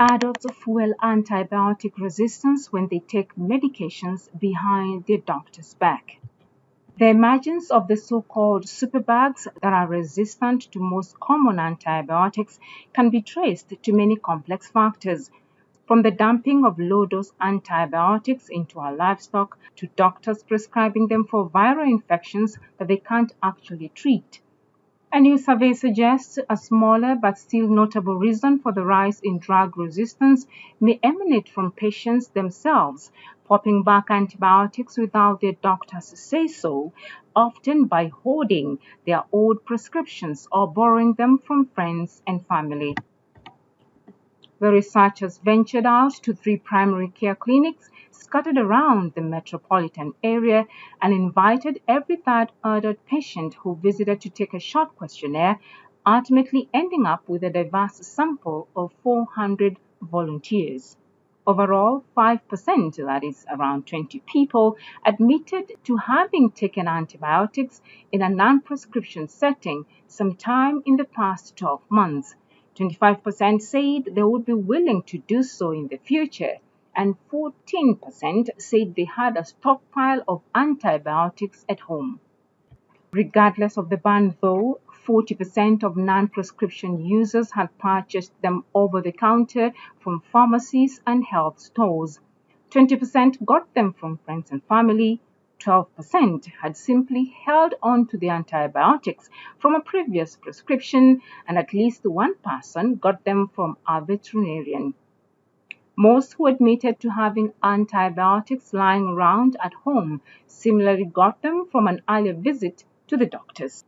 Adults fuel antibiotic resistance when they take medications behind their doctor's back. The emergence of the so-called superbugs that are resistant to most common antibiotics can be traced to many complex factors, from the dumping of low-dose antibiotics into our livestock to doctors prescribing them for viral infections that they can't actually treat. A new survey suggests a smaller but still notable reason for the rise in drug resistance may emanate from patients themselves popping back antibiotics without their doctors say so, often by hoarding their old prescriptions or borrowing them from friends and family. The researchers ventured out to 3 primary care clinics scattered around the metropolitan area and invited every third adult patient who visited to take a short questionnaire, ultimately ending up with a diverse sample of 400 volunteers. Overall, 5%, that is around 20 people, admitted to having taken antibiotics in a non-prescription setting sometime in the past 12 months. 25% said they would be willing to do so in the future, and 14% said they had a stockpile of antibiotics at home. Regardless of the ban, though, 40% of non-prescription users had purchased them over the counter from pharmacies and health stores. 20% got them from friends and family. 12% had simply held on to the antibiotics from a previous prescription, and at least one person got them from a veterinarian. Most who admitted to having antibiotics lying around at home similarly got them from an earlier visit to the doctors.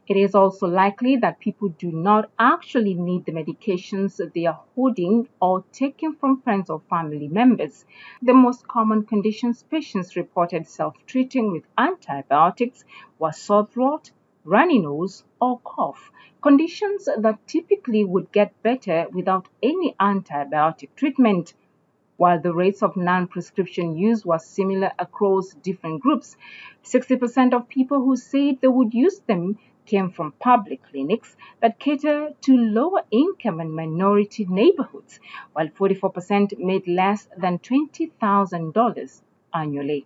It is also likely that people do not actually need the medications they are hoarding or taking from friends or family members. The most common conditions patients reported self-treating with antibiotics were sore throat, runny nose, or cough, conditions that typically would get better without any antibiotic treatment. While the rates of non-prescription use was similar across different groups, 60% of people who said they would use them came from public clinics that cater to lower income and minority neighborhoods, while 44% made less than $20,000 annually.